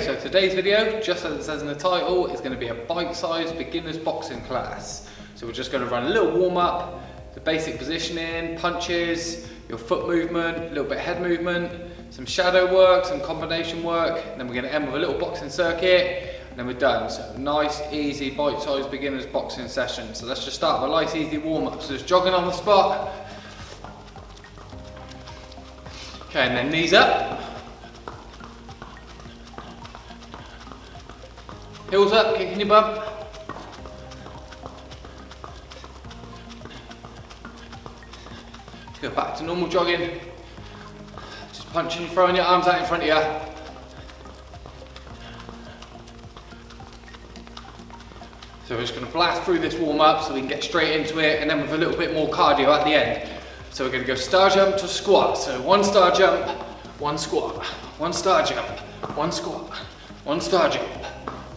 Okay, so today's video, just as it says in the title, is going to be a bite-sized beginner's boxing class. So we're just going to run a little warm-up, the basic positioning, punches, your foot movement, a little bit of head movement, some shadow work, some combination work, and then we're going to end with a little boxing circuit, and then we're done. So nice, easy, bite-sized beginner's boxing session. So let's just start with a nice, easy warm-up. So just jogging on the spot. Okay, and then knees up. Heels up, kicking your bum. Go back to normal jogging. Just punching, throwing your arms out in front of you. So we're just going to blast through this warm up so we can get straight into it, and then with a little bit more cardio at the end. So we're going to go star jump to squat. So one star jump, one squat, one star jump, one squat, one star jump.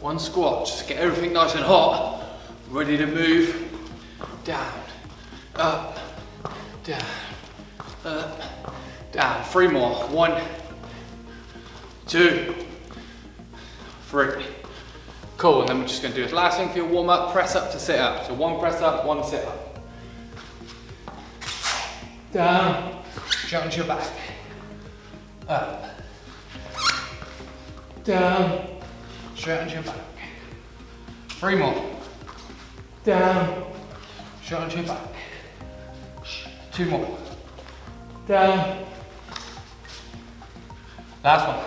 One squat, just to get everything nice and hot, ready to move, down, up, down, up, down. 3 more, 1, 2, 3. Cool, and then we're just gonna do this last thing for your warm up, press up to sit up. So 1 press up, 1 sit up. Down, straight onto your back, up, down, straight onto your back. 3 more. Down, straight onto your back. 2 more. Down. Last one.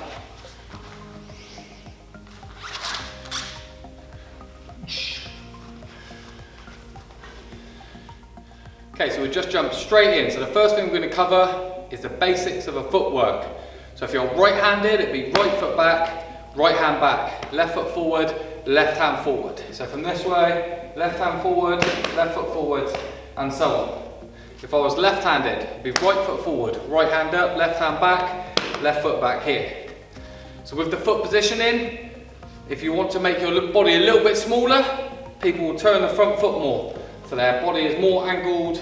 Okay, so we just jumped straight in. So the first thing we're going to cover is the basics of a footwork. So if you're right-handed, it'd be right foot back, right hand back, left foot forward, left hand forward. So from this way, left hand forward, left foot forward, and so on. If I was left-handed, it'd be right foot forward, right hand up, left hand back, left foot back here. So with the foot positioning, if you want to make your body a little bit smaller, people will turn the front foot more. So their body is more angled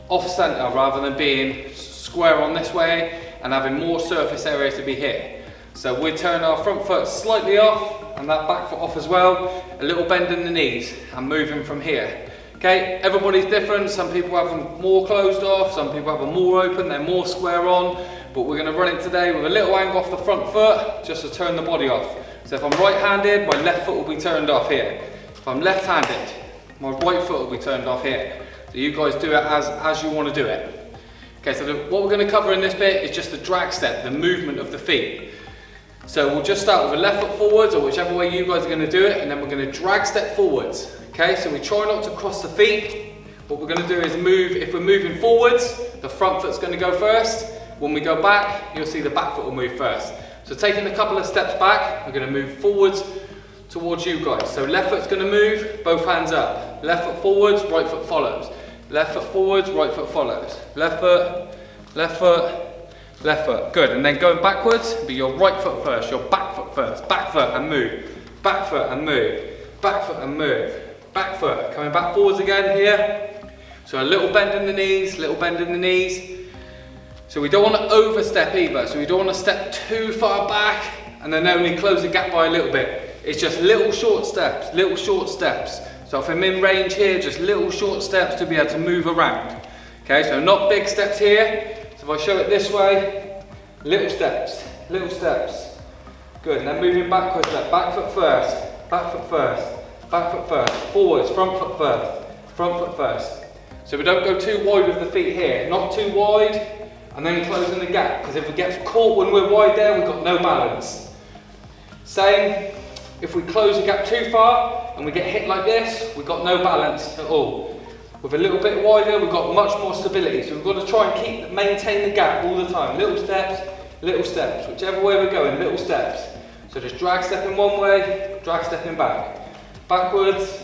off center rather than being square on this way and having more surface area to be hit. So we turn our front foot slightly off and that back foot off as well, a little bend in the knees and moving from here. Okay, everybody's different. Some people have them more closed off, some people have them more open, they're more square on, but we're going to run it today with a little angle off the front foot just to turn the body off. So if I'm right-handed, my left foot will be turned off here. If I'm left-handed, my right foot will be turned off here. So you guys do it as you want to do it. Okay, so what we're going to cover in this bit is just the drag step, the movement of the feet. So we'll just start with a left foot forwards, or whichever way you guys are going to do it, and then we're going to drag step forwards. Okay, so we try not to cross the feet. What we're going to do is move, if we're moving forwards, the front foot's going to go first. When we go back, you'll see the back foot will move first. So taking a couple of steps back, we're going to move forwards towards you guys. So left foot's going to move, both hands up. Left foot forwards, right foot follows. Left foot forwards, right foot follows. Left foot, left foot, left foot. Good, and then going backwards, be your right foot first, your back foot first. Back foot and move, back foot and move, back foot and move, back foot. Coming back forwards again here. So a little bend in the knees, little bend in the knees. So we don't want to overstep either. So we don't want to step too far back and then only close the gap by a little bit. It's just little short steps, little short steps. So if I'm in range here, just little short steps to be able to move around. Okay, so not big steps here. So if I show it this way, little steps, little steps. Good, and then moving backwards, back foot first, back foot first, back foot first, forwards, front foot first, front foot first. So we don't go too wide with the feet here, not too wide, and then closing the gap, because if we get caught when we're wide there, we've got no balance. Same, if we close the gap too far, and we get hit like this, we've got no balance at all. With a little bit wider, we've got much more stability. So we've got to try and maintain the gap all the time. Little steps, whichever way we're going, little steps. So just drag stepping one way, drag stepping back. Backwards,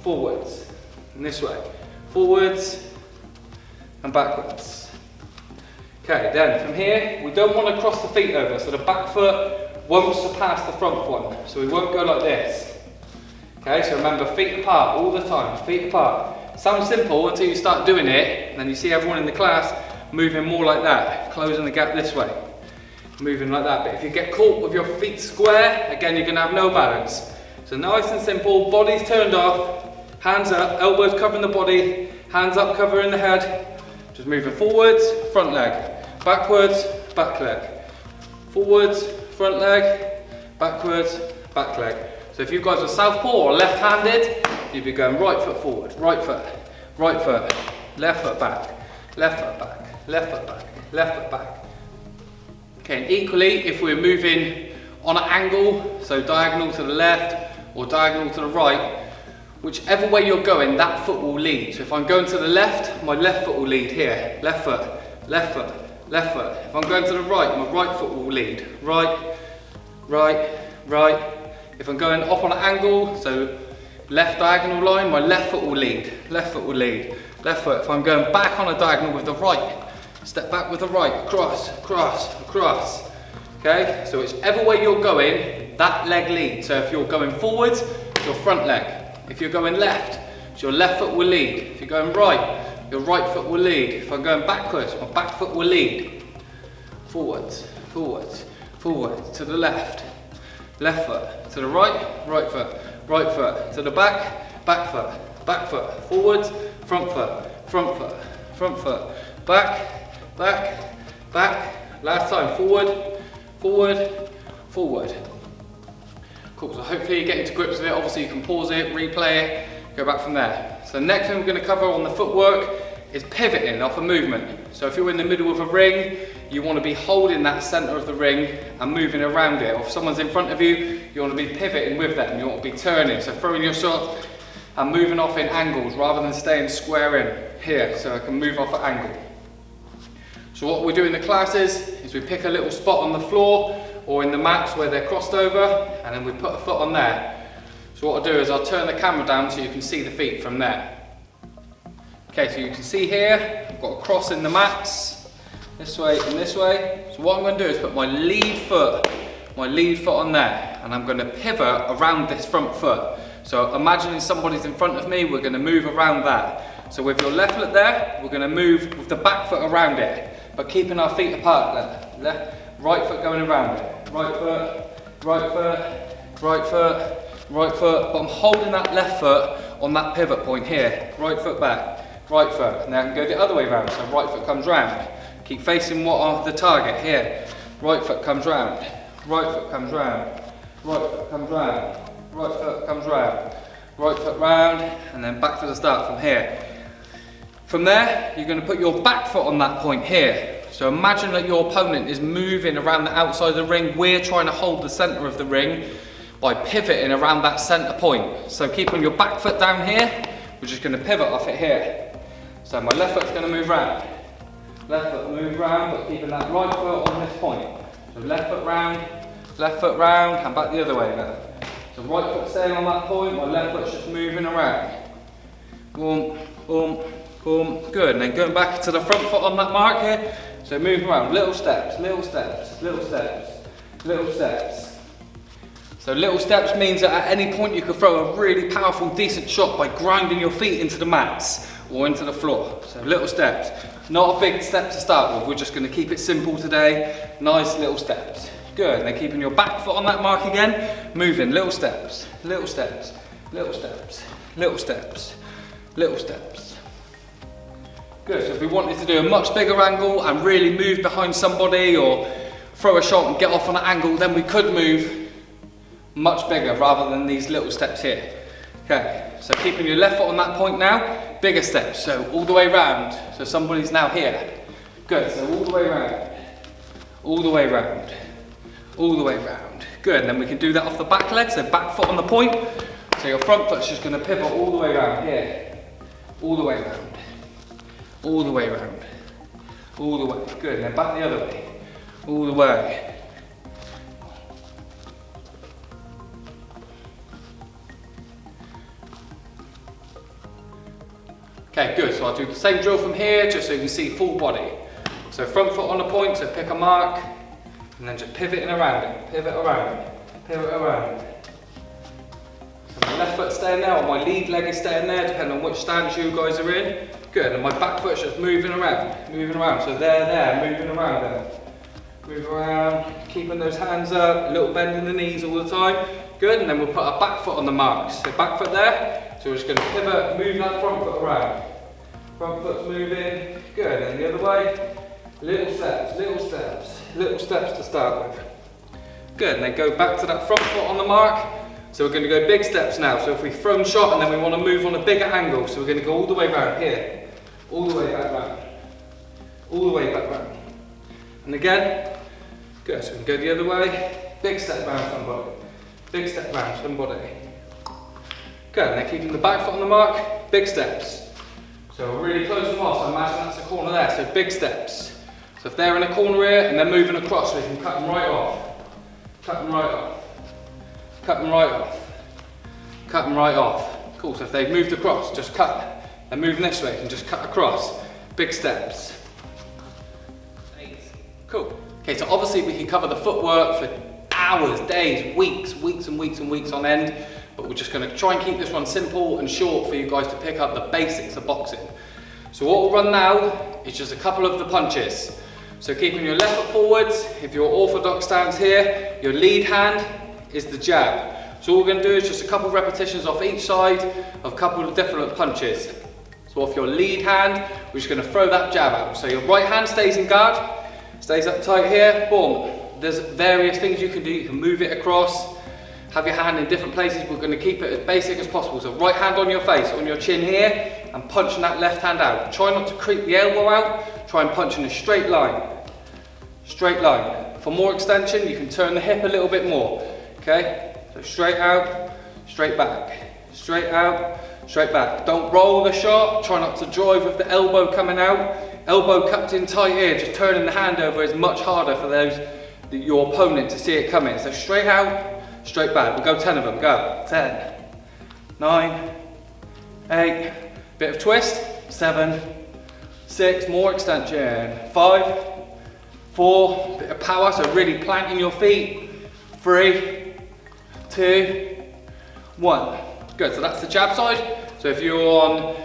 forwards, and this way. Forwards, and backwards. Okay, then from here, we don't want to cross the feet over. So the back foot won't surpass the front one. So we won't go like this. Okay, so remember, feet apart all the time, feet apart. Sounds simple until you start doing it, and then you see everyone in the class moving more like that, closing the gap this way. moving like that. But if you get caught with your feet square, again, you're gonna have no balance. So nice and simple, body's turned off, hands up, elbows covering the body, hands up covering the head. Just moving forwards, front leg, backwards, back leg. Forwards, front leg, backwards, back leg. So if you guys are southpaw or left-handed, you'd be going right foot forward, right foot, left foot back, left foot back, left foot back, left foot back. Okay, and equally, if we're moving on an angle, so diagonal to the left or diagonal to the right, whichever way you're going, that foot will lead. So if I'm going to the left, my left foot will lead here. Left foot, left foot, left foot. If I'm going to the right, my right foot will lead. Right, right, right. If I'm going up on an angle, so left diagonal line, my left foot will lead. Left foot will lead. Left foot. If I'm going back on a diagonal with the right, step back with the right, across, across, across. Okay, so whichever way you're going, that leg leads. So if you're going forwards, your front leg. If you're going left, so your left foot will lead. If you're going right, your right foot will lead. If I'm going backwards, my back foot will lead. Forwards, forwards, forwards, to the left. Left foot, to the right, right foot, right foot, to the back, back foot, forwards, front foot, front foot, front foot, back, back, back. Last time, forward, forward, forward. Cool, so hopefully you're getting to grips with it. Obviously you can pause it, replay it, go back from there. So next thing we're going to cover on the footwork is pivoting off a movement. So if you're in the middle of a ring, you want to be holding that centre of the ring and moving around it. Or if someone's in front of you, you want to be pivoting with them. You want to be turning, so throwing your shots and moving off in angles rather than staying square in here, so I can move off at angle. So what we do in the classes is we pick a little spot on the floor or in the mats where they're crossed over, and then we put a foot on there. So what I'll do is I'll turn the camera down so you can see the feet from there. Okay, so you can see here, I've got a cross in the mats, this way and this way. So what I'm going to do is put my lead foot on there, and I'm going to pivot around this front foot. So imagining somebody's in front of me, we're going to move around that. So with your left foot there, we're going to move with the back foot around it, but keeping our feet apart there. Left, right foot going around it. Right foot, right foot, right foot, right foot. But I'm holding that left foot on that pivot point here. Right foot back, right foot. Now I can go the other way around, so right foot comes round. Keep facing what are the target here. Right foot comes round, right foot comes round, right foot comes round, right foot comes round, right foot round, and then back to the start from here. From there, you're going to put your back foot on that point here. So imagine that your opponent is moving around the outside of the ring. We're trying to hold the centre of the ring by pivoting around that centre point. So keeping your back foot down here, we're just going to pivot off it here. So my left foot's going to move round. Left foot move round, but keeping that right foot on this point. So left foot round, and back the other way now. So right foot staying on that point, my left foot's just moving around. Boom, boom, boom, good. And then going back to the front foot on that mark here. So moving around, little steps, little steps, little steps, little steps. So little steps means that at any point you could throw a really powerful, decent shot by grinding your feet into the mats or into the floor. So little steps. Not a big step to start with, we're just going to keep it simple today. Nice little steps. Good, and then keeping your back foot on that mark again, moving, little steps, little steps, little steps, little steps, little steps. Good, so if we wanted to do a much bigger angle and really move behind somebody or throw a shot and get off on an angle, then we could move much bigger rather than these little steps here. Okay, so keeping your left foot on that point now, bigger steps, so all the way round. So somebody's now here. Good, so all the way round, all the way round, all the way round. Good, and then we can do that off the back leg, so back foot on the point. So your front foot's just going to pivot all the way around here, all the way around, all the way around, all the way. Good, and then back the other way, all the way. Okay, good, so I'll do the same drill from here, just so you can see full body. So front foot on a point, so pick a mark, and then just pivoting around it, pivot around, pivot around. So my left foot staying there, or my lead leg is staying there, depending on which stance you guys are in. Good, and my back foot's just moving around, so there, moving around there. Move around, keeping those hands up, a little bend in the knees all the time. Good, and then we'll put our back foot on the mark. So back foot there, so we're just going to pivot, move that front foot around. Front foot's moving, good, and the other way. Little steps, little steps, little steps to start with. Good, and then go back to that front foot on the mark. So we're going to go big steps now. So if we front shot and then we want to move on a bigger angle, so we're going to go all the way round here, all the way back round, all the way back round. And again, good, so we can go the other way, big step round somebody, big step round somebody. Good, and then keeping the back foot on the mark, big steps. So we're really close them off, so imagine that's a corner there, so big steps. So if they're in a corner here and they're moving across, we can cut them right off, cut them right off. Cut them right off. Cut them right off. Cool, so if they've moved across, just cut. They're moving this way, you can just cut across. Big steps. 8. Cool. Okay, so obviously we can cover the footwork for hours, days, weeks and weeks on end, but we're just gonna try and keep this one simple and short for you guys to pick up the basics of boxing. So what we'll run now is just a couple of the punches. So keeping your left foot forwards, if you're orthodox stance here, your lead hand is the jab. So all we're going to do is just a couple of repetitions off each side of a couple of different punches. So off your lead hand, we're just going to throw that jab out. So your right hand stays in guard, stays up tight here, boom. There's various things you can do. You can move it across, have your hand in different places. We're going to keep it as basic as possible. So right hand on your face, on your chin here, and punching that left hand out. Try not to creep the elbow out, try and punch in a straight line. Straight line. For more extension, you can turn the hip a little bit more. Okay, so straight out, straight back, straight out, straight back. Don't roll the shot, try not to drive with the elbow coming out. Elbow cupped in tight here, just turning the hand over is much harder for your opponent to see it coming. So straight out, straight back. We'll go 10 of them, go. 10, 9, 8, bit of twist, 7, 6, more extension, 5, 4, bit of power, so really planting your feet, 3, 2, 1. Good, so that's the jab side. So if you're on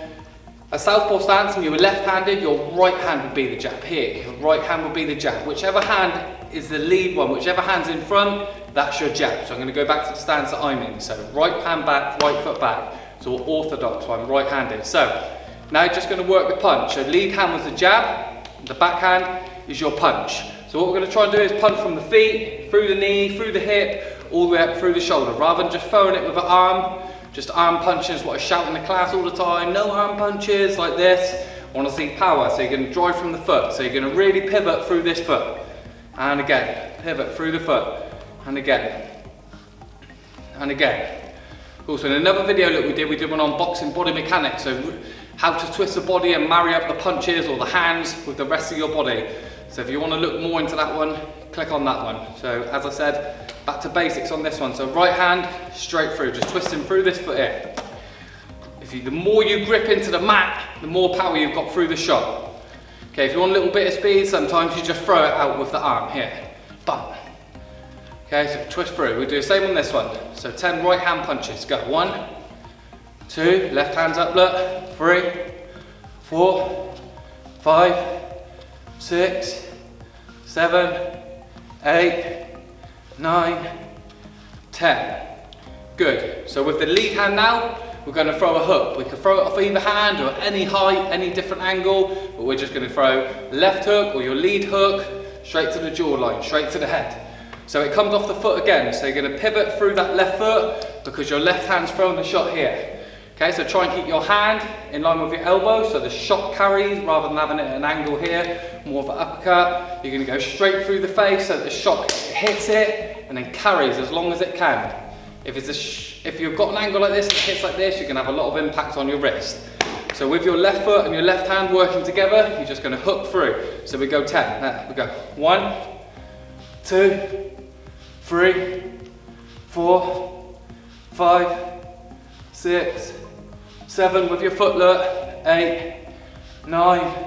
a southpaw stance and you were left-handed, your right hand would be the jab here. Your right hand would be the jab. Whichever hand is the lead one, whichever hand's in front, that's your jab. So I'm going to go back to the stance that I'm in. So right hand back, right foot back. So we're orthodox, so I'm right-handed. So now you're just going to work the punch. So lead hand was the jab, the back hand is your punch. So what we're going to try and do is punch from the feet, through the knee, through the hip, all the way up through the shoulder, rather than just throwing it with an arm. Just arm punches, what I shout in the class all the time, no arm punches like this. I want to see power, so you're going to drive from the foot. So you're going to really pivot through this foot. And again, pivot through the foot. And again. And again. Also in another video that we did one on boxing body mechanics. So how to twist the body and marry up the punches or the hands with the rest of your body. So if you want to look more into that one, click on that one. So as I said, back to basics on this one. So right hand, straight through, just twisting through this foot here. The more you grip into the mat, the more power you've got through the shot. Okay, if you want a little bit of speed, sometimes you just throw it out with the arm here. Bam. Okay, so twist through. We'll do the same on this one. So 10 right hand punches. Go. 1, 2, left hand's up, look. 3, 4, 5, 6, 7, 8, 9, 10. Good. So with the lead hand now, we're going to throw a hook. We can throw it off either hand or any height, any different angle, but we're just going to throw left hook or your lead hook straight to the jawline, straight to the head. So it comes off the foot again. So you're going to pivot through that left foot because your left hand's throwing the shot here. Okay, so try and keep your hand in line with your elbow so the shot carries rather than having it at an angle here, more of an uppercut. You're going to go straight through the face so that the shot hits it and then carries as long as it can. If you've got an angle like this and it hits like this, you're going to have a lot of impact on your wrist. So with your left foot and your left hand working together, you're just going to hook through. So we go 10. There we go. 1, 2, 3, 4, 5, 6, 7 with your foot, look, 8, 9,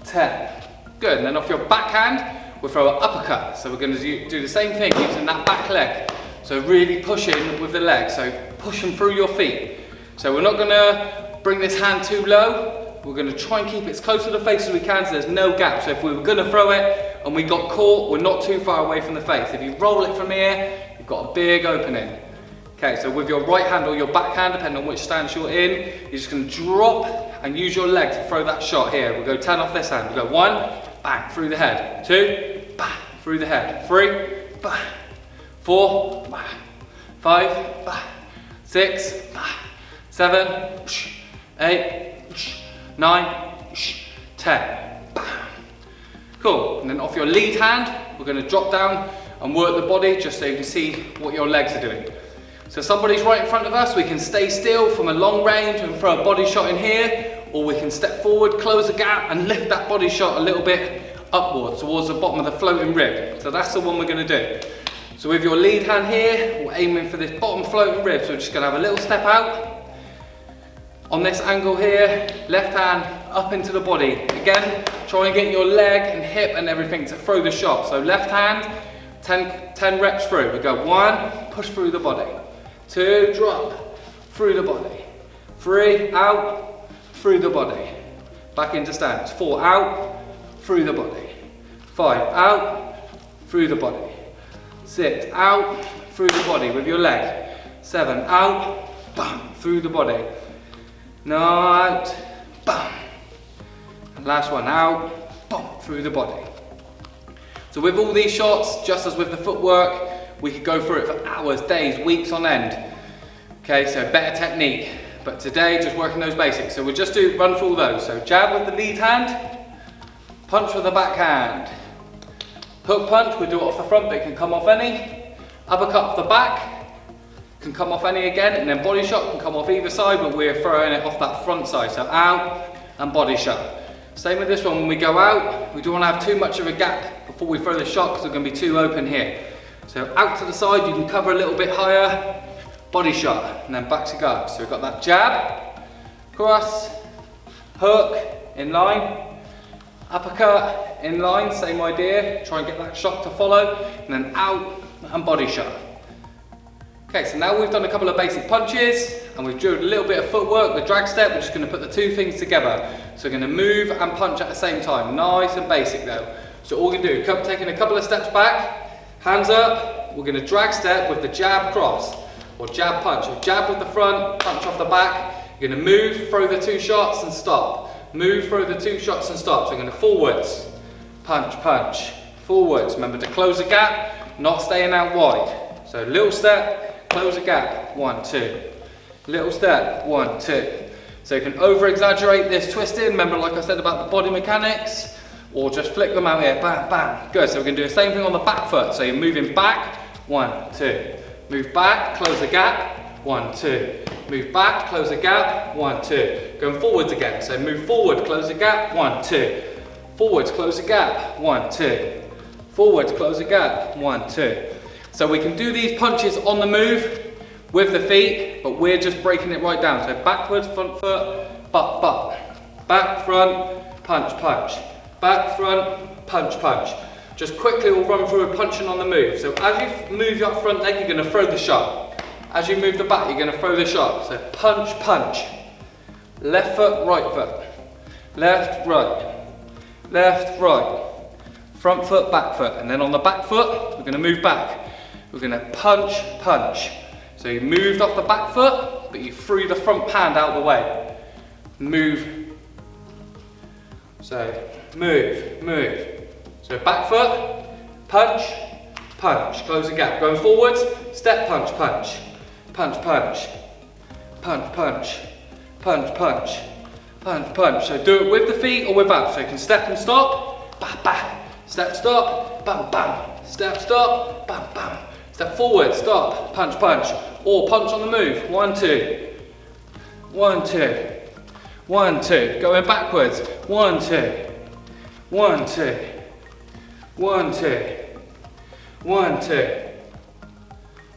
10. Good, and then off your backhand, we'll throw an uppercut. So we're going to do the same thing using that back leg. So really pushing with the leg, so pushing through your feet. So we're not going to bring this hand too low. We're going to try and keep it as close to the face as we can so there's no gap. So if we were going to throw it, and we got caught, we're not too far away from the face. If you roll it from here, you've got a big opening. Okay, so with your right hand or your back hand, depending on which stance you're in, you're just going to drop and use your leg to throw that shot here. We'll go 10 off this hand. We'll go 1, bang, through the head. 2, bang, through the head. 3, bang. 4, bang. 5, bang. 6, bang. 7, 8, 9, 10. Bang. Cool. And then off your lead hand, we're going to drop down and work the body just so you can see what your legs are doing. So somebody's right in front of us, we can stay still from a long range and throw a body shot in here, or we can step forward, close the gap and lift that body shot a little bit upwards towards the bottom of the floating rib. So that's the one we're going to do. So with your lead hand here, we're aiming for this bottom floating rib, so we're just going to have a little step out. On this angle here, left hand up into the body. Again, try and get your leg and hip and everything to throw the shot. So left hand, 10 reps through. We go 1, push through the body. 2, drop, through the body. 3, out, through the body. Back into stance. 4, out, through the body. 5, out, through the body. 6, out, through the body with your leg. 7, out, bam, through the body. 9, out, bam. And last one, out, bam, through the body. So with all these shots, just as with the footwork, we could go through it for hours, days, weeks on end. Okay, so better technique. But today, just working those basics. So we'll just run through all those. So jab with the lead hand, punch with the back hand. Hook punch, we'll do it off the front, but it can come off any. Uppercut off the back, can come off any again. And then body shot can come off either side, but we're throwing it off that front side. So out and body shot. Same with this one, when we go out, we don't want to have too much of a gap before we throw the shot because we're going to be too open here. So out to the side, you can cover a little bit higher, body shot, and then back to guard. So we've got that jab, cross, hook, in line, uppercut, in line, same idea. Try and get that shot to follow, and then out and body shot. Okay, so now we've done a couple of basic punches, and we've drilled a little bit of footwork, the drag step. We're just going to put the two things together. So we're going to move and punch at the same time. Nice and basic though. So all we're going to do, taking a couple of steps back, hands up, we're going to drag step with the jab cross, or jab punch. So jab with the front, punch off the back. You're going to move, throw the 2 shots and stop. Move, throw the 2 shots and stop. So we're going to forwards, punch, punch, forwards. Remember to close the gap, not staying out wide. So little step, close the gap, 1, 2. Little step, 1, 2. So you can over exaggerate this twisting. Remember, like I said about the body mechanics. Or just flick them out here, bam, bam. Good, so we're gonna do the same thing on the back foot. So you're moving back, 1, 2. Move back, close the gap, 1, 2. Move back, close the gap, 1, 2. Going forwards again, so move forward, close the gap, 1, 2. Forwards, close the gap, 1, 2. Forwards, close the gap, 1, 2. So we can do these punches on the move with the feet, but we're just breaking it right down. So backwards, front foot, butt. Back, front, punch, punch. Back, front, punch, punch. Just quickly we'll run through a punching on the move. So as you move your front leg, you're going to throw the shot. As you move the back, you're going to throw the shot. So punch, punch. Left foot, right foot. Left, right. Left, right. Front foot, back foot. And then on the back foot, we're going to move back. We're going to punch, punch. So you moved off the back foot, but you threw the front hand out of the way. Move. So move, move. So back foot, punch, punch. Close the gap. Going forwards, step, punch, punch. Punch, punch. Punch, punch. Punch, punch. Punch, punch. So do it with the feet or without. So you can step and stop, bah, bah. Step, stop, bam, bam. Step, stop, bam, bam. Step forward, stop, punch, punch. Or punch on the move. 1, 2. 1, 2. 1, 2. Going backwards. 1, 2. 1, 2. 1, 2. 1, 2.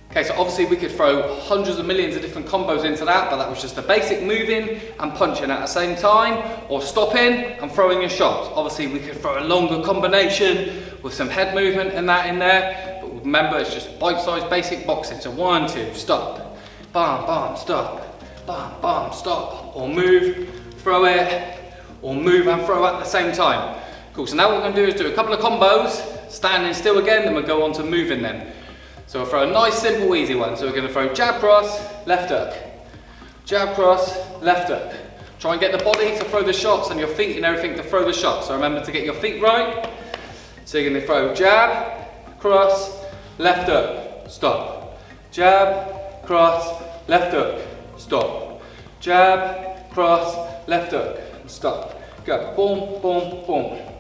Okay, so obviously we could throw hundreds of millions of different combos into that, but that was just the basic moving and punching at the same time, or stopping and throwing your shots. Obviously we could throw a longer combination with some head movement and that in there, but remember it's just bite-sized basic boxing. So 1, 2, stop, bam, bam, stop, bam, bam, stop, or move, throw it, or move and throw at the same time. Cool, so now what we're going to do is do a couple of combos, standing still again, then we'll go on to moving them. So we'll throw a nice, simple, easy one. So we're going to throw jab, cross, left hook. Jab, cross, left hook. Try and get the body to throw the shots and your feet and everything to throw the shots. So remember to get your feet right. So you're going to throw jab, cross, left hook, stop. Jab, cross, left hook, stop. Jab, cross, left hook, stop. Go, boom, boom, boom.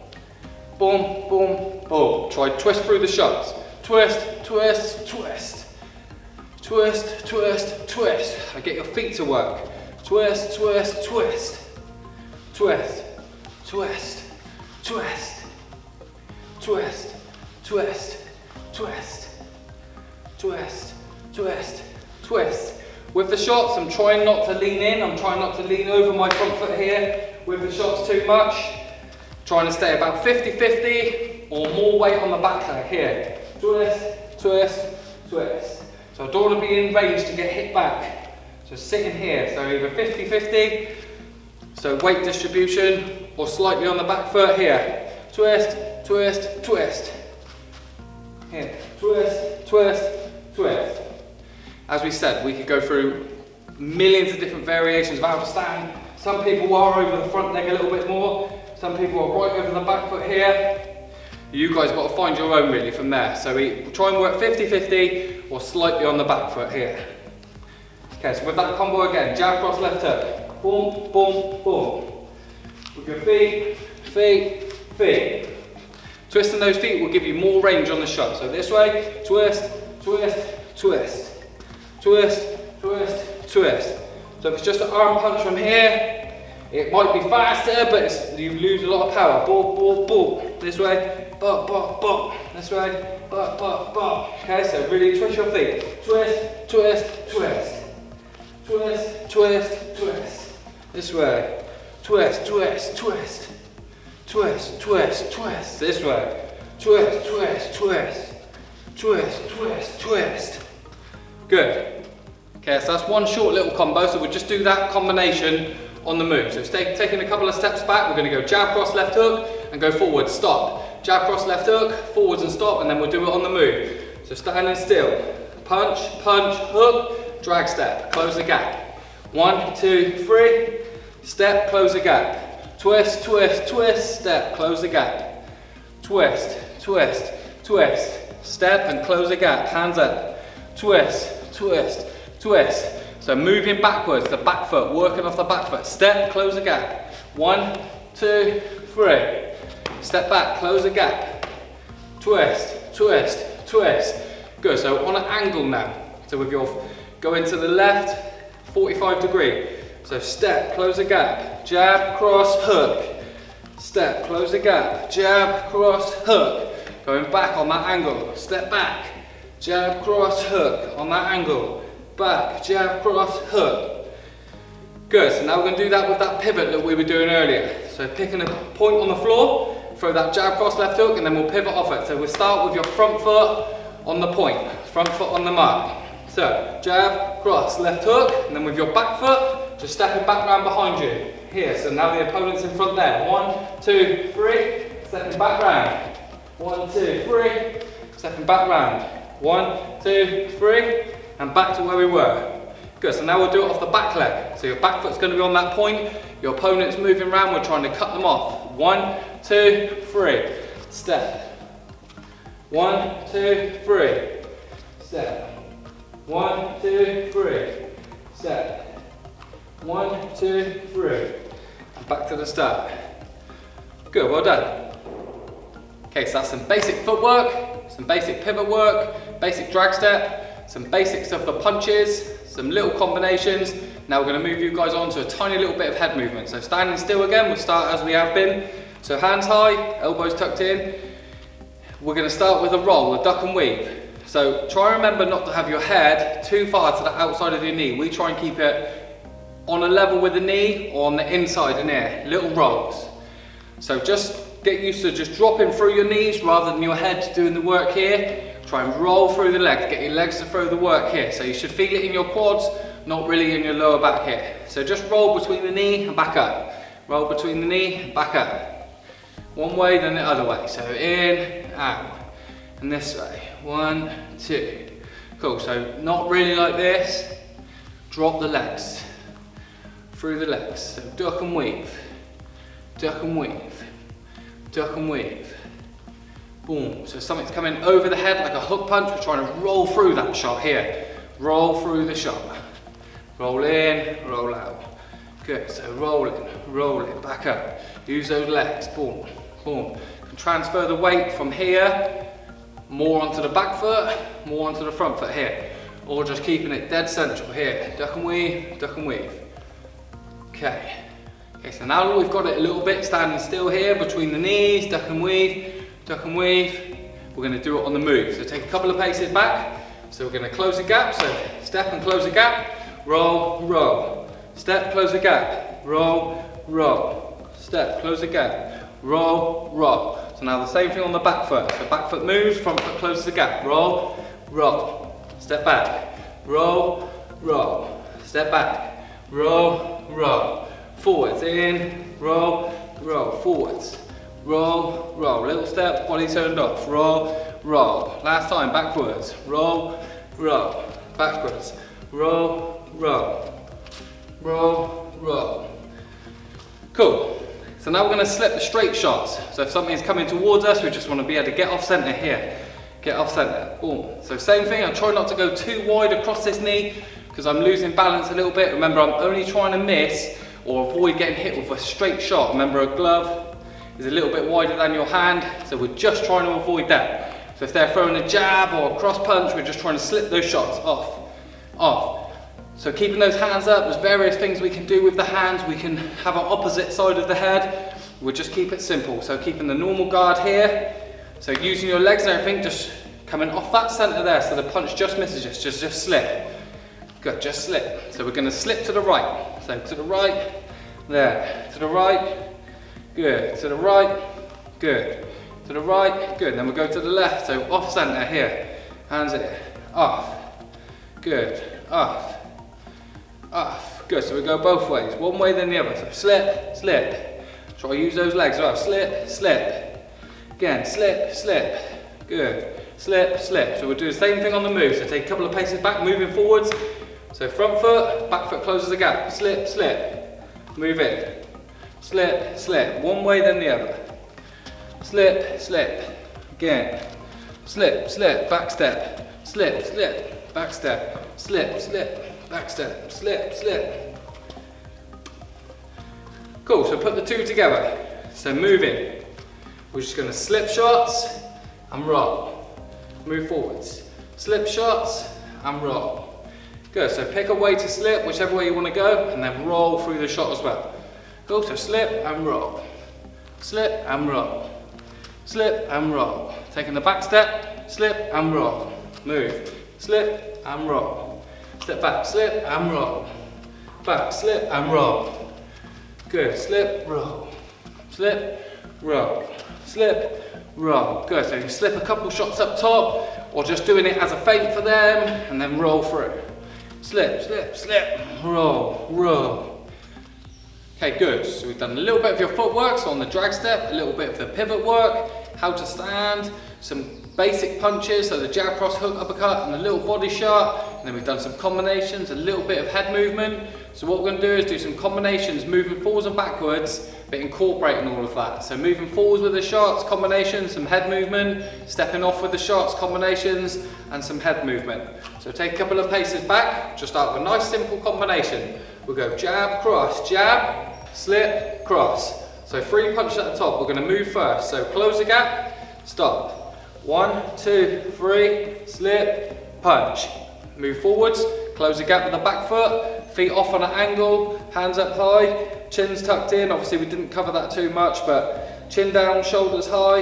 Boom, boom, boom. Try twist through the shots. Twist, twist, twist. Twist, twist, twist. And get your feet to work. Twist, twist, twist. Twist, twist, twist. Twist, twist, twist. Twist, twist, twist. With the shots, I'm trying not to lean in. I'm trying not to lean over my front foot here with the shots too much. Trying to stay about 50-50 or more weight on the back leg here. Twist, twist, twist. So I don't want to be in range to get hit back. So sitting here, so either 50-50, so weight distribution, or slightly on the back foot here. Twist, twist, twist. Here, twist, twist, twist. As we said, we could go through millions of different variations of how to stand. Some people are over the front leg a little bit more. Some people are right over the back foot here. You guys got to find your own really from there. So we try and work 50-50 or slightly on the back foot here. Okay, so with that combo again, jab, cross, left hook. Boom, boom, boom. With your feet, feet, feet. Twisting those feet will give you more range on the shot. So this way, twist, twist, twist. Twist, twist, twist. So if it's just an arm punch from here, it might be faster, but you lose a lot of power. Ball, ball, ball. This way, bop, bop, bop. This way, bop, bop, bop. Okay, so really twist your feet. Twist, twist, twist. Twist, twist, twist. This way. Twist, twist, twist. Twist, twist, twist. This way. Twist, twist, twist. Twist, twist, twist. Good. Okay, so that's one short little combo, so we'll just do that combination on the move. So taking a couple of steps back, we're going to go jab, cross, left hook, and go forward, stop. Jab, cross, left hook, forwards and stop, and then we'll do it on the move. So standing still. Punch, punch, hook, drag step, close the gap. 1, 2, 3, step, close the gap. Twist, twist, twist, step, close the gap. Twist, twist, twist, step and close the gap, hands up. Twist, twist, twist. So moving backwards, the back foot, working off the back foot. Step, close the gap. 1, 2, 3. Step back, close the gap. Twist, twist, twist. Good, so on an angle now. So with your, go into the left, 45 degree. So step, close the gap. Jab, cross, hook. Step, close the gap. Jab, cross, hook. Going back on that angle. Step back. Jab, cross, hook on that angle. Back, jab, cross, hook. Good, so now we're going to do that with that pivot that we were doing earlier. So picking a point on the floor, throw that jab, cross, left hook, and then we'll pivot off it. So we'll start with your front foot on the point, front foot on the mark. So jab, cross, left hook, and then with your back foot, just stepping back round behind you. Here, so now the opponent's in front there. 1, 2, 3, stepping back round. 1, 2, 3, stepping back round. 1, 2, 3, and back to where we were. Good, so now we'll do it off the back leg. So your back foot's going to be on that point, your opponent's moving around, we're trying to cut them off. 1, 2, 3, step. 1, 2, 3, step. 1, 2, 3, step. 1, 2, 3, and back to the start. Good, well done. Okay, so that's some basic footwork, some basic pivot work, basic drag step, some basics of the punches, some little combinations. Now we're going to move you guys on to a tiny little bit of head movement. So standing still again, we'll start as we have been. So hands high, elbows tucked in. We're going to start with a roll, a duck and weave. So try and remember not to have your head too far to the outside of your knee. We try and keep it on a level with the knee or on the inside and air, little rolls. So just get used to just dropping through your knees rather than your head doing the work here. Try and roll through the legs, get your legs to throw the work here. So you should feel it in your quads, not really in your lower back here. So just roll between the knee and back up. Roll between the knee and back up. One way, then the other way. So in, out, and this way. 1, 2. Cool, so not really like this. Drop the legs. Through the legs. So duck and weave. Duck and weave. Duck and weave. Boom. So something's coming over the head like a hook punch. We're trying to roll through that shot here. Roll through the shot. Roll in, roll out. Good. So roll it, back up. Use those legs. Boom, boom. You can transfer the weight from here, more onto the back foot, more onto the front foot here. Or just keeping it dead central here. Duck and weave, duck and weave. Okay. Okay, so now we've got it a little bit standing still here between the knees, duck and weave, duck and weave. We're going to do it on the move. So take a couple of paces back. So we're going to close the gap. So step and close the gap. Roll, roll. Step, close the gap. Roll, roll. Step, close the gap. Roll, roll. So now the same thing on the back foot. So back foot moves, front foot closes the gap. Roll, roll. Step back. Roll, roll. Step back. Roll, roll. Forwards, in, roll, roll. Forwards. Roll, roll. Little step, body turned off. Roll, roll. Last time, backwards. Roll, roll. Backwards. Roll, roll. Roll, roll. Cool. So now we're going to slip the straight shots. So if something's coming towards us, we just want to be able to get off center here. Get off center. Boom. So same thing, I try not to go too wide across this knee because I'm losing balance a little bit. Remember, I'm only trying to miss or avoid getting hit with a straight shot. Remember, a glove is a little bit wider than your hand, so we're just trying to avoid that. So if they're throwing a jab or a cross punch, we're just trying to slip those shots off. So keeping those hands up, there's various things we can do with the hands. We can have an opposite side of the head. We'll just keep it simple. So keeping the normal guard here. So using your legs and everything, just coming off that center there, so the punch just misses us, just slip. Good, just slip. So we're gonna slip to the right. So to the right, there, to the right, good, to the right, good, to the right, good. Then we'll go to the left, so off center here, hands here, off, good, off, off, good. So we go both ways, one way then the other. So slip, slip. Try to use those legs as well. Slip, slip. Again, slip, slip. Good. Slip, slip. So we'll do the same thing on the move. So take a couple of paces back, moving forwards. So front foot, back foot closes the gap. Slip, slip. Move in. Slip, slip. One way then the other. Slip, slip. Again. Slip, slip. Back step. Slip, slip. Back step. Slip, slip. Back step. Slip, slip. Cool, so put the two together. So moving. We're just going to slip shots and roll. Move forwards. Slip shots and roll. Good, so pick a way to slip, whichever way you want to go, and then roll through the shot as well. Go, so slip and roll. Slip and roll. Slip and roll. Taking the back step, slip and roll. Move. Slip and roll. Step back, slip and roll. Back, slip and roll. Good, slip, roll. Slip, roll. Slip, roll. Good, so you can slip a couple shots up top, or just doing it as a feint for them, and then roll through. Slip, slip, slip, roll, roll. Okay, good. So we've done a little bit of your footwork, so on the drag step, a little bit of the pivot work, how to stand, some basic punches, so the jab, cross, hook, uppercut, and a little body shot. And then we've done some combinations, a little bit of head movement. So what we're going to do is do some combinations, moving forwards and backwards, but incorporating all of that. So moving forwards with the shots, combinations, some head movement, stepping off with the shots, combinations, and some head movement. So take a couple of paces back, just start with a nice simple combination. We'll go jab, jab, slip, cross. So 3 punches at the top. We're going to move first. So close the gap, stop. 1, 2, 3, slip, punch. Move forwards, close the gap with the back foot, feet off on an angle, hands up high, chin's tucked in. Obviously we didn't cover that too much, but chin down, shoulders high.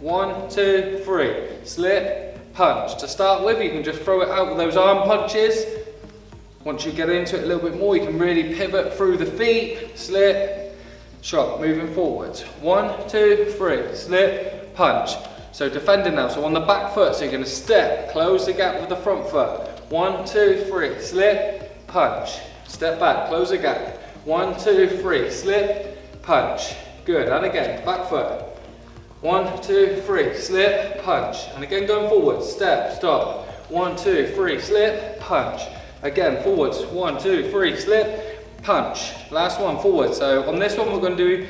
1, 2, 3, slip, punch. To start with, you can just throw it out with those arm punches. Once you get into it a little bit more, you can really pivot through the feet, slip, shot, moving forwards. 1, 2, 3, slip, punch. So defending now, so on the back foot, so you're going to step, close the gap with the front foot. 1, 2, 3, slip, punch. Step back, close the gap. 1, 2, 3, slip, punch. Good, and again, back foot. 1, 2, 3, slip, punch. And again going forward, step, stop. 1, 2, 3, slip, punch. Again, forwards, 1, 2, 3, slip, punch. Last one, forward. So on this one, what we're going to do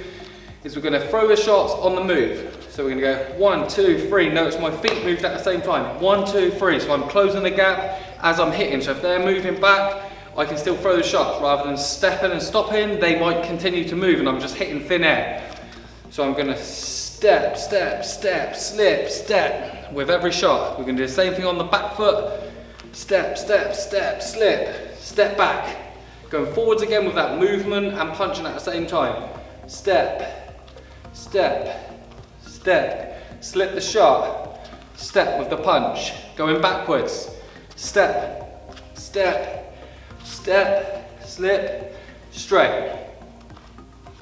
is we're going to throw the shots on the move. So we're going to go 1, 2, 3. Notice my feet moved at the same time. 1, 2, 3. So I'm closing the gap as I'm hitting. So if they're moving back, I can still throw the shots. Rather than stepping and stopping, they might continue to move and I'm just hitting thin air. So I'm going to step, step, step, slip, step with every shot. We're going to do the same thing on the back foot. Step, step, step, slip, step back. Going forwards again with that movement and punching at the same time. Step, step, step, slip the shot, step with the punch. Going backwards, step, step, step, slip, straight.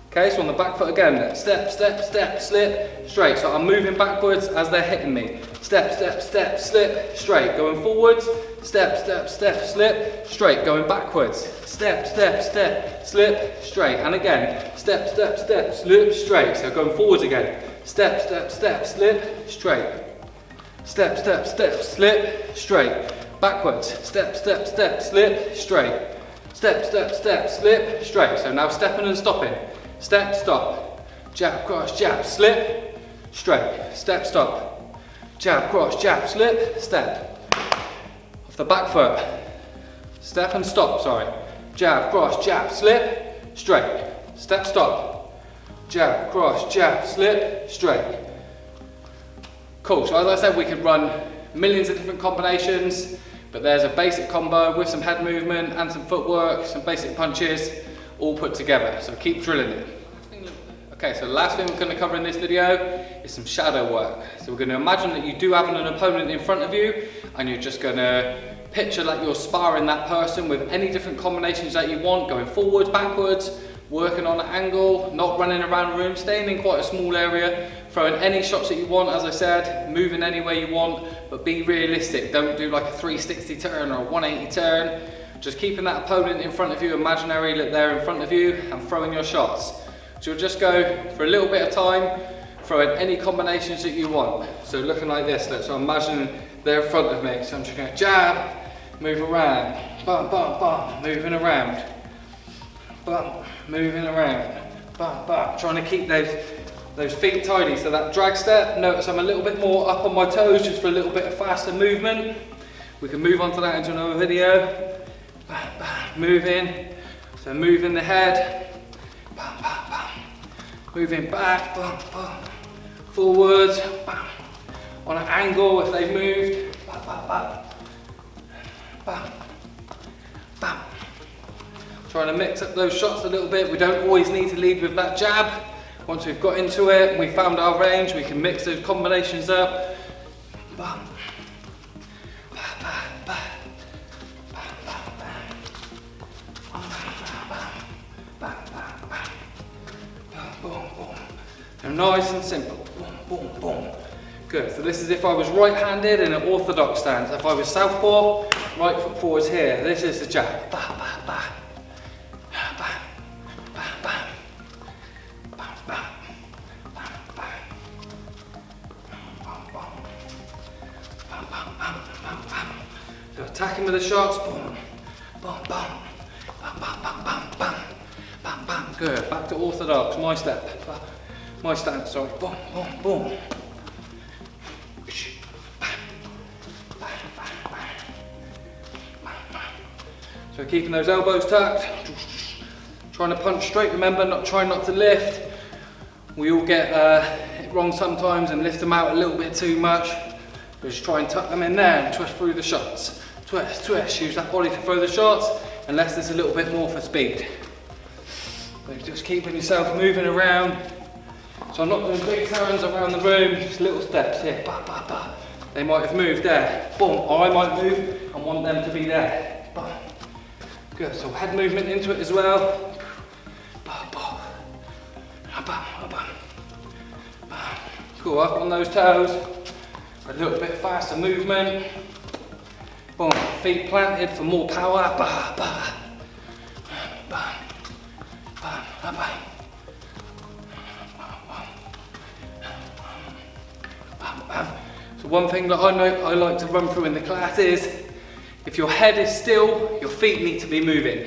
Okay, so on the back foot again, step, step, step, slip, straight. So I'm moving backwards as they're hitting me. Step, step, step, slip, straight. Going forwards, step, step, step, slip, straight. Going backwards, step, step, step, slip, straight. And again, step, step, step, slip, straight. So going forwards again, step, step, step, slip, straight. Step, step, step, slip, straight. Backwards, step, step, step, slip, straight. Step, step, step, slip, straight. So now stepping and stopping. Step, stop, jab, cross, jab, slip, straight, step, stop, jab, cross, jab, slip, step. Off the back foot, step and stop, sorry. Jab, cross, jab, slip, straight, step, stop, jab, cross, jab, slip, straight. Cool, so as I said, we could run millions of different combinations, but there's a basic combo with some head movement and some footwork, some basic punches, all put together, so keep drilling it. Okay, so the last thing we're going to cover in this video is some shadow work. So we're going to imagine that you do have an opponent in front of you and you're just going to picture like you're sparring that person with any different combinations that you want, going forwards, backwards, working on an angle, not running around the room, staying in quite a small area, throwing any shots that you want, as I said, moving any way you want, but be realistic. Don't do like a 360 turn or a 180 turn. Just keeping that opponent in front of you, imaginary that they're in front of you, and throwing your shots. So you'll just go for a little bit of time, throwing any combinations that you want. So looking like this, so I'm imagining they're in front of me. So I'm just going to jab, move around, bum, bum, bum, moving around, bum, moving around, bum, bum. Trying to keep those feet tidy. So that drag step, notice I'm a little bit more up on my toes, just for a little bit of faster movement. We can move on to that into another video. Moving, so moving the head, moving back, forwards, on an angle if they've moved, trying to mix up those shots a little bit. We don't always need to lead with that jab. Once we've got into it and we found our range, we can mix those combinations up. Nice and simple. Boom, boom, boom. Good. So this is if I was right-handed in an orthodox stance. If I was southpaw, right foot forwards here. This is the jab. Ba, ba, ba. Ba, ba, ba. Ba, ba, ba. Ba, ba. Bam, bam, bam, bam, bam. So attacking with the shots. Boom, boom, boom. Bam, bam, bam, bam, bam. Bam, bam. Good. Back to orthodox. My step. My stance, sorry. Boom, boom, boom. So keeping those elbows tucked, trying to punch straight, remember, trying not to lift. We all get it wrong sometimes and lift them out a little bit too much. But just try and tuck them in there and twist through the shots. Twist, twist, use that body to throw the shots, unless there's a little bit more for speed. So just keeping yourself moving around. So I'm not doing big turns around the room, just little steps here. Ba, ba, ba. They might have moved there. Boom, or I might move and want them to be there. Ba. Good, so head movement into it as well. Ba, ba. Ba, ba, ba. Ba. Cool, up on those toes. A little bit faster movement. Boom, feet planted for more power. Ba, ba. Ba. Ba, ba, ba. one thing that I like to run through in the class is, if your head is still, your feet need to be moving.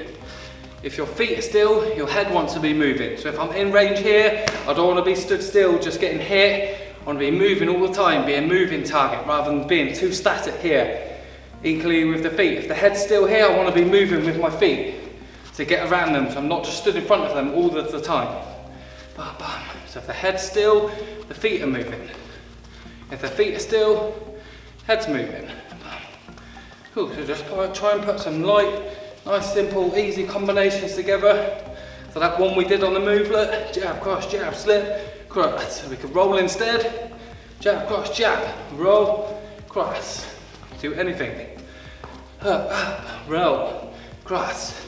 If your feet are still, your head wants to be moving. So if I'm in range here, I don't want to be stood still, just getting hit. I want to be moving all the time, be a moving target rather than being too static here. Equally with the feet, if the head's still here, I want to be moving with my feet to get around them, so I'm not just stood in front of them all of the time. Bam, bam. So if the head's still, the feet are moving. If the feet are still, head's moving. Cool, so just try and put some light, nice, simple, easy combinations together. So that one we did on the movelet, jab, cross, jab, slip, cross. So we could roll instead, jab, cross, jab, roll, cross. Do anything. Up, roll, cross,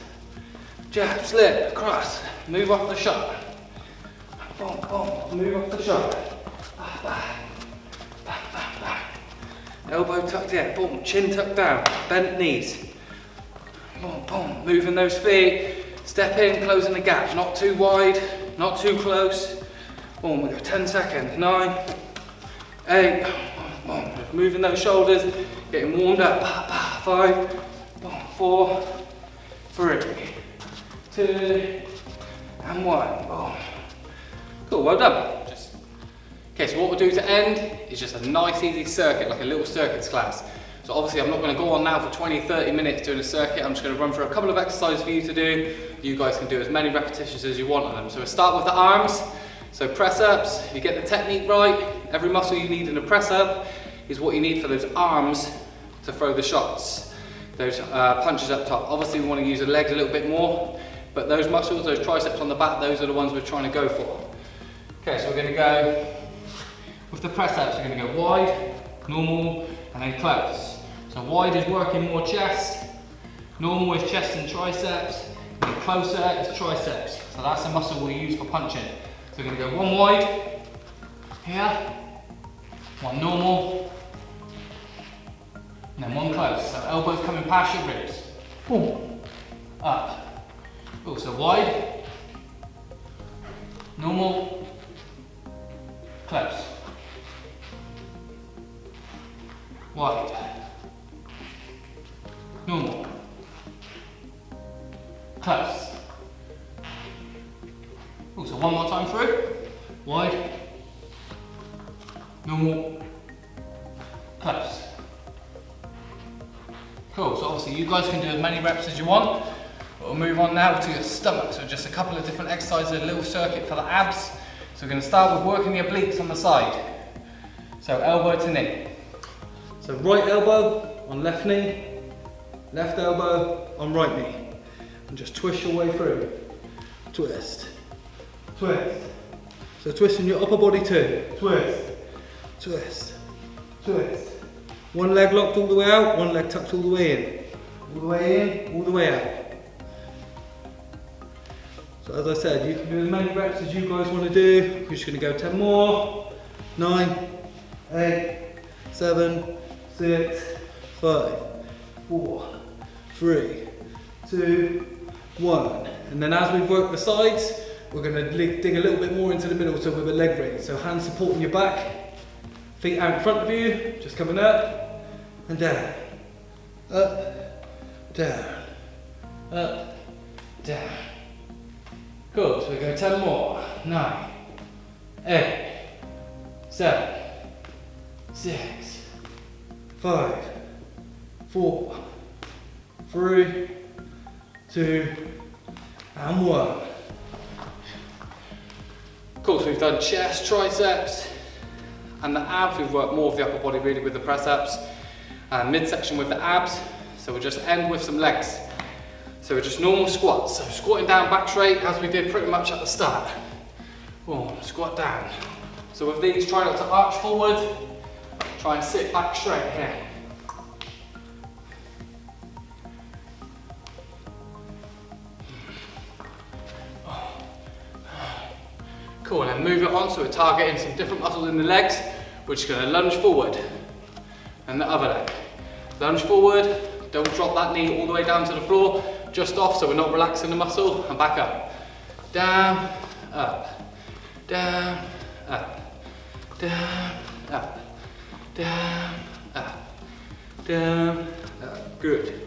jab, slip, cross, move off the shot. Boom, boom, move off the shot. Elbow tucked in, boom, chin tucked down, bent knees. Boom, boom, moving those feet, step in, closing the gap, not too wide, not too close. Boom, we go 10 seconds, 9, 8, boom, boom. Moving those shoulders, getting warmed up, 5, boom, 4, 3, 2, and 1, boom. Cool, well done. Okay, so what we'll do to end is just a nice easy circuit, like a little circuits class. So obviously I'm not going to go on now for 20-30 minutes doing a circuit. I'm just going to run through a couple of exercises for you to do. You guys can do as many repetitions as you want on them. So we'll start with the arms. So press ups, if you get the technique right, every muscle you need in a press up is what you need for those arms to throw the shots, those punches up top. Obviously we want to use the legs a little bit more, but those muscles, those triceps on the back, those are the ones we're trying to go for. Okay, so we're going to go with the press ups. We're going to go wide, normal, and then close. So wide is working more chest, normal is chest and triceps, and closer is triceps. So that's the muscle we'll use for punching. So we're going to go one wide, here, one normal, and then one close. So elbows coming past your ribs. Boom, up. Also wide, normal, close. Wide, normal, close. Also one more time through, wide, normal, close. Cool, so obviously you guys can do as many reps as you want, but we'll move on now to your stomach. So just a couple of different exercises, a little circuit for the abs. So we're going to start with working the obliques on the side. So elbow to knee. So right elbow on left knee, left elbow on right knee. And just twist your way through. Twist, twist. So twisting your upper body too. Twist, twist, twist. One leg locked all the way out, one leg tucked all the way in. All the way in, all the way out. So as I said, you can do as many reps as you guys want to do. We're just going to go 10 more. 9, 8, 7, 6, 5, 4, 3, 2, 1. And then as we work the sides, we're going to dig a little bit more into the middle, so with a leg raise. So hands supporting your back, feet out in front of you, just coming up and down. Up, down, up, down. Cool, so we go 10 more. 9, 8, 7, 6, 5, 4, 3, 2, and 1. Cool, so we've done chest, triceps, and the abs. We've worked more of the upper body really with the press ups, and midsection with the abs. So we'll just end with some legs. So we're just normal squats. So squatting down back straight as we did pretty much at the start. Boom, squat down. So with these, try not to arch forward. Try and sit back straight here. Cool, and then move it on, so we're targeting some different muscles in the legs. We're just going to lunge forward, and the other leg. Lunge forward, don't drop that knee all the way down to the floor, just off, so we're not relaxing the muscle, and back up. Down, up, down, up, down, up, down, up, down, up. Good.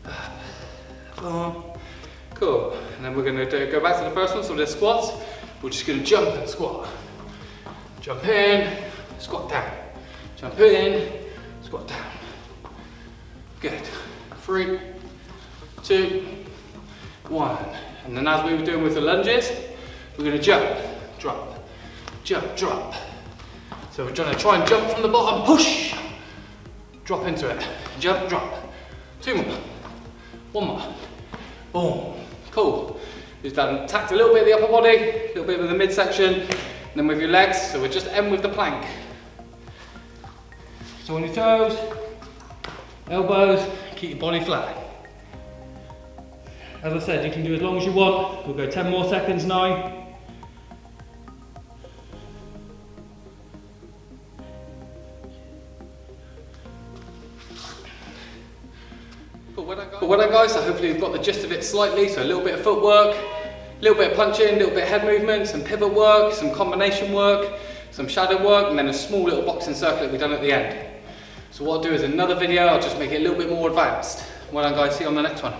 Up, on. Cool. And then we're going to go back to the first one, so the squats. We're just going to jump and squat. Jump in, squat down. Jump in, squat down. Good. 3, 2, 1. And then as we were doing with the lunges, we're going to jump, drop, jump, drop. So we're going to try and jump from the bottom, push, drop into it, jump, drop. 2 more, 1 more, boom. Cool. You've done tacked a little bit of the upper body, a little bit of the midsection, and then with your legs, so we'll just end with the plank. So on your toes, elbows, keep your body flat. As I said, you can do as long as you want. We'll go 10 more seconds now. But well done guys, so hopefully you've got the gist of it slightly. So a little bit of footwork, a little bit of punching, a little bit of head movement, some pivot work, some combination work, some shadow work, and then a small little boxing circuit that we've done at the end. So what I'll do is another video, I'll just make it a little bit more advanced. Well done guys, see you on the next one.